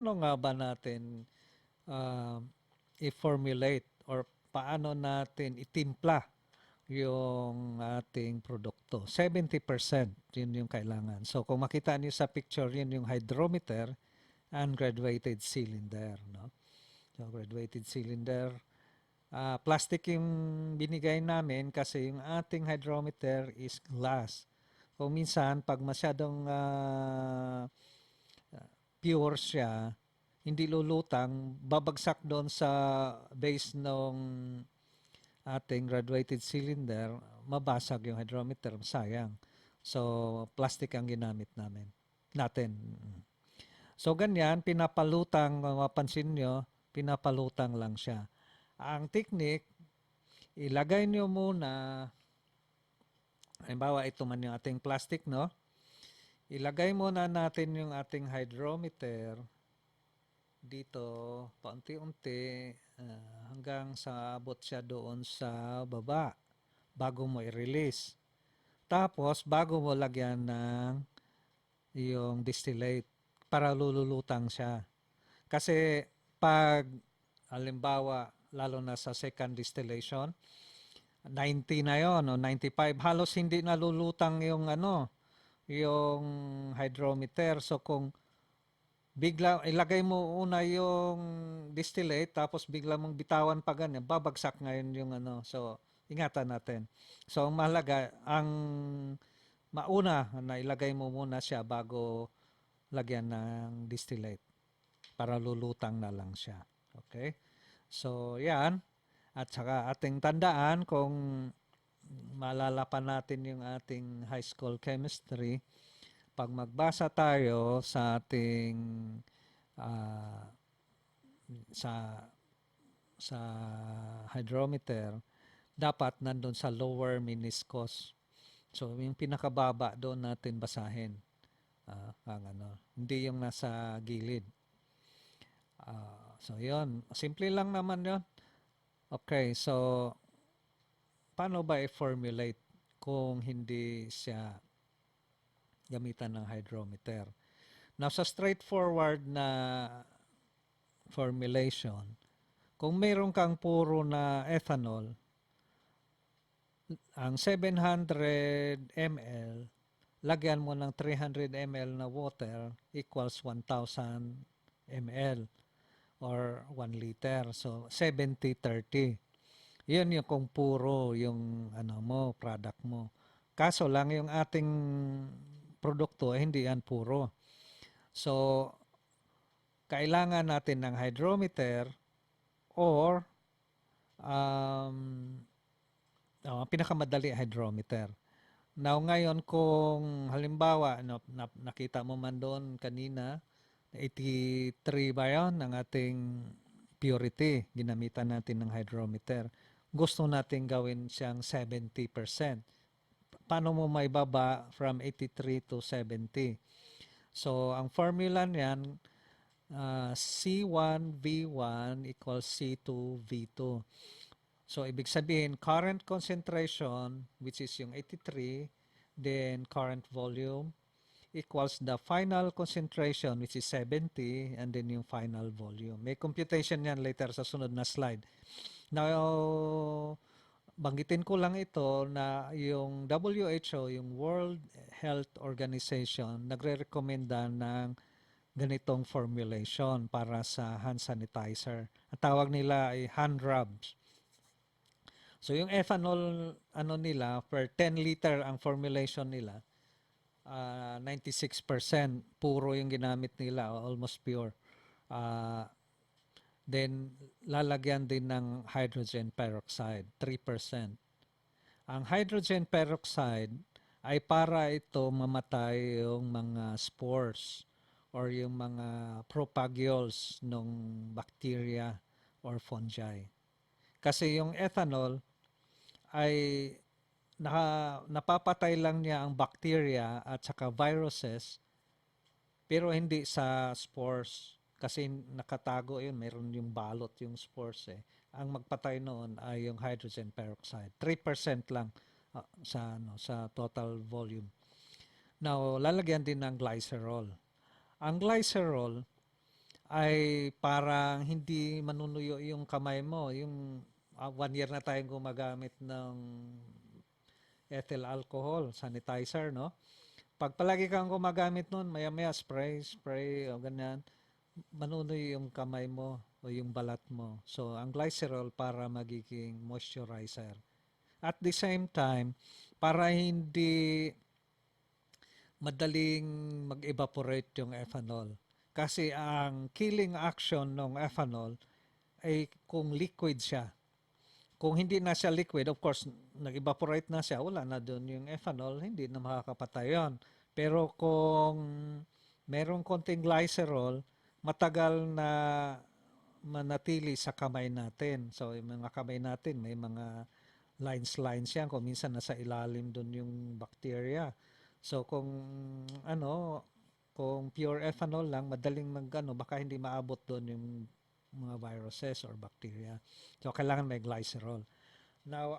Ano nga ba natin um, i-formulate or paano natin itimpla yung ating produkto? 70% yun yung kailangan. So kung makita niyo sa picture, yun yung hydrometer and graduated cylinder. No? So graduated cylinder, plastic yung binigay namin kasi yung ating hydrometer is glass. Kung minsan, pag masyadong pure siya, hindi lulutang, babagsak doon sa base ng ating graduated cylinder, mabasag yung hydrometer, sayang. So, plastic ang ginamit natin. So, ganyan, pinapalutang, kung mapansin nyo, pinapalutang lang siya. Ang technique, ilagay nyo muna, halimbawa ito man yung ating plastic, no? Ilagay muna natin yung ating hydrometer dito paunti-unti hanggang sa abot siya doon sa baba bago mo i-release. Tapos, bago mo lagyan ng yung distillate para lululutang siya. Kasi pag, halimbawa, lalo na sa second distillation, 90 na yon o 95, halos hindi nalulutang yung yung hydrometer. So kung bigla ilagay mo una yung distillate tapos bigla mong bitawan pa ganyan, babagsak ngayon yung So ingatan natin. So ang mahalaga, ang mauna na ilagay mo muna siya bago lagyan ng distillate para lulutang na lang siya. Okay? So yan. At saka ating tandaan kung maalala pa natin yung ating high school chemistry, pag magbasa tayo sa ating ah, sa sa hydrometer, dapat nandun sa lower meniscus. So, yung pinakababa doon natin basahin. Ang hindi yung nasa gilid. So, yon. Simple lang naman yon. Okay, so, paano ba i-formulate kung hindi siya gamitan ng hydrometer? Now, sa straightforward na formulation, kung meron kang puro na ethanol, ang 700 ml, lagyan mo ng 300 ml na water equals 1,000 ml or 1 liter. So, 70-30. Yun yung kung puro yung product mo. Kaso lang yung ating produkto, hindi yan puro. So, kailangan natin ng hydrometer or um, pinakamadali hydrometer. Now ngayon kung halimbawa nakita mo man doon kanina 83 ba yun ng ating purity, ginamitan natin ng hydrometer. Gusto natin gawin siyang 70%. Paano mo maibaba from 83 to 70? So ang formula niyan, C1V1 equals C2V2. So, ibig sabihin, current concentration, which is yung 83, then current volume equals the final concentration, which is 70, and then yung final volume. May computation yan later sa sunod na slide. Now, banggitin ko lang ito na yung WHO, yung World Health Organization, nagre-recommenda ng ganitong formulation para sa hand sanitizer. Ang tawag nila ay hand rubs. So yung ethanol nila per 10 liter ang formulation nila, 96% puro yung ginamit nila, almost pure. Uh, then lalagyan din ng hydrogen peroxide, 3%. Ang hydrogen peroxide ay para ito mamatay yung mga spores or yung mga propagules ng bacteria or fungi. Kasi yung ethanol ay napapatay lang niya ang bacteria at saka viruses pero hindi sa spores kasi nakatago yun, meron yung balot yung spores eh. Ang magpatay noon ay yung hydrogen peroxide. 3% lang sa total volume. Now, lalagyan din ng glycerol. Ang glycerol ay parang hindi manunuyo yung kamay mo. Yung 1 year na tayong gumagamit ng ethyl alcohol, sanitizer, no? Pag palagi kang gumagamit nun, maya-maya spray, o ganyan, manunoy yung kamay mo o yung balat mo. So, ang glycerol para magiging moisturizer. At the same time, para hindi madaling mag-evaporate yung ethanol. Kasi ang killing action ng ethanol ay kung liquid siya. Kung hindi na siya liquid, of course, nag-evaporate na siya, wala na doon yung ethanol, hindi na makakapatay yun. Pero kung merong konting glycerol, matagal na manatili sa kamay natin. So, yung mga kamay natin, may mga lines yan. Kung minsan nasa ilalim doon yung bacteria. So, kung ano, kung pure ethanol lang, madaling baka hindi maabot doon yung mga viruses or bacteria. So, kailangan may glycerol. Now,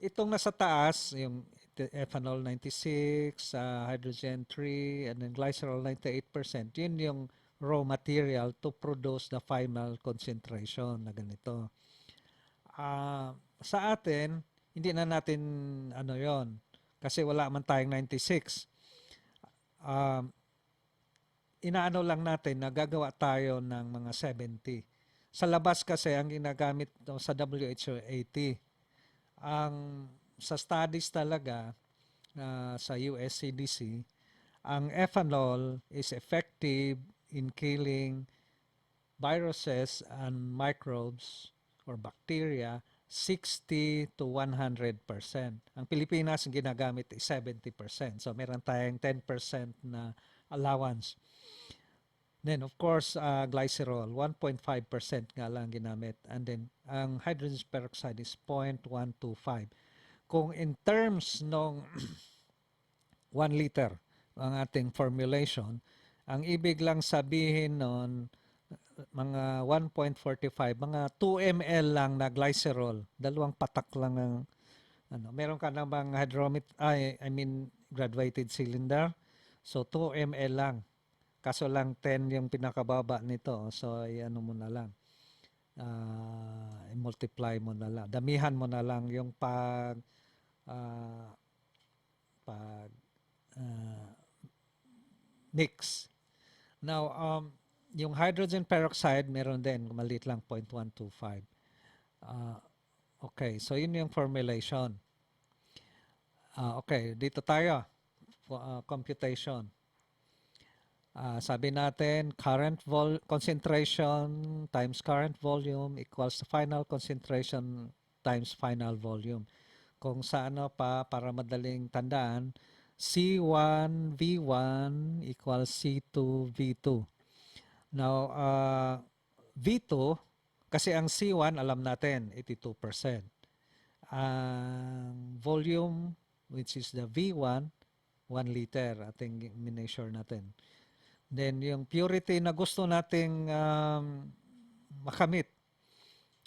itong nasa taas, yung ethanol 96, hydrogen 3, and then glycerol 98%, yun yung raw material to produce the final concentration na ganito. Sa atin, hindi na natin yon kasi wala man tayong 96. Um, Inaano lang natin na gagawa tayo ng mga 70. Sa labas kasi ang ginagamit sa WHO 80. Ang sa studies talaga sa US CDC, ang ethanol is effective in killing viruses and microbes or bacteria 60 to 100%. Ang Pilipinas ang ginagamit is 70%. So meron tayong 10% na allowance. Then of course, glycerol 1.5% nga lang ginamit. And then ang hydrogen peroxide is 0.125. Kung in terms ng 1 liter ang ating formulation, ang ibig lang sabihin nun, mga 1.45, mga 2 ml lang na glycerol, dalawang patak lang ang meron ka namang I mean graduated cylinder. So 2 ml lang. Kaso lang 10 yung pinakababa nito. So ano mo na lang. I-multiply mo na lang. Damihan mo na lang yung uh, pag mix. Now, yung hydrogen peroxide, meron din, maliit lang, 0.125. Okay, so yun yung formulation. Okay, dito tayo. Computation. Sabi natin, current concentration times current volume equals final concentration times final volume. Kung sa ano pa, para madaling tandaan, C1 V1 equals C2 V2. Now, V2, kasi ang C1, alam natin, 82%. Ang volume, which is the V1, 1 liter, ating minensure natin. Then, yung purity na gusto nating makamit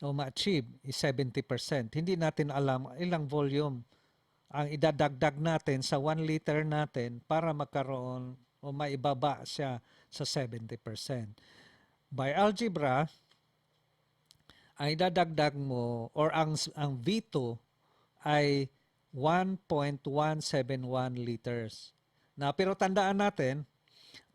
o ma-achieve is 70%. Hindi natin alam ilang volume ang idadagdag natin sa 1 liter natin para magkaroon o maibaba siya sa 70%. By algebra, ay dadagdag mo or ang V2 ay 1.171 liters. Pero tandaan natin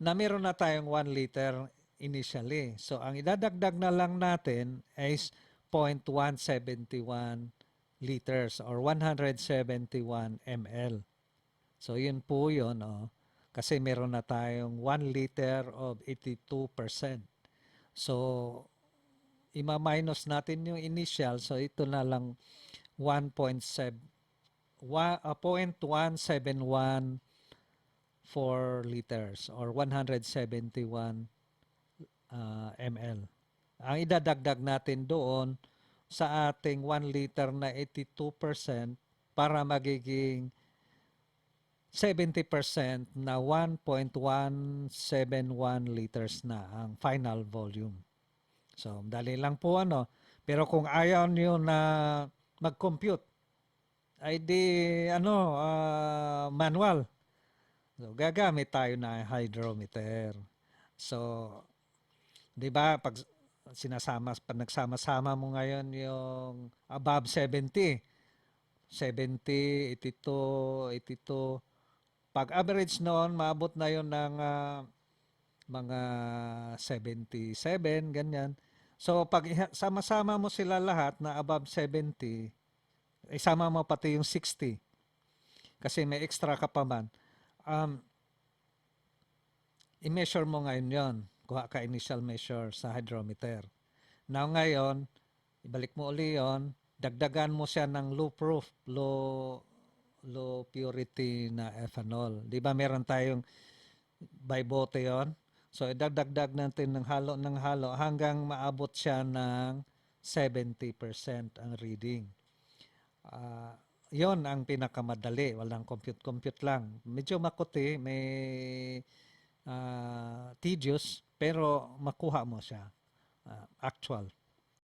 na meron na tayong 1 liter initially. So ang idadagdag na lang natin is 0.171 liters or 171 ml. So yun po yun. Kasi meron na tayong 1 liter of 82%. So ima-minus natin yung initial. So ito na lang 0.171 4 liters or 171 ml. Ang idadagdag natin doon sa ating 1 liter na 82% para magiging 70% na 1.171 liters na ang final volume. So, dali lang po Pero kung ayaw niyo na mag-compute, ay di manual. So, gagamit tayo na hydrometer. So, 'Di ba pag nagsama-sama mo ngayon yung above 70, 70, 82, 82. Pag average noon, maabot na yon ng mga 77, ganyan. So pag sama-sama mo sila lahat na above 70, isama mo pati yung 60 kasi may extra ka pa man. Um, I-measure mo ngayon yon. Kuha ka initial measure sa hydrometer. Now ngayon, ibalik mo uli yon, dagdagan mo siya ng low proof, low purity na ethanol. Di ba meron tayong by bote yon? So idagdagdag natin ng halo hanggang maabot siya ng 70% ang reading. Ah, yon ang pinakamadali, walang compute-compute lang. Medyo makuti, may tedious, pero makuha mo siya. Actual.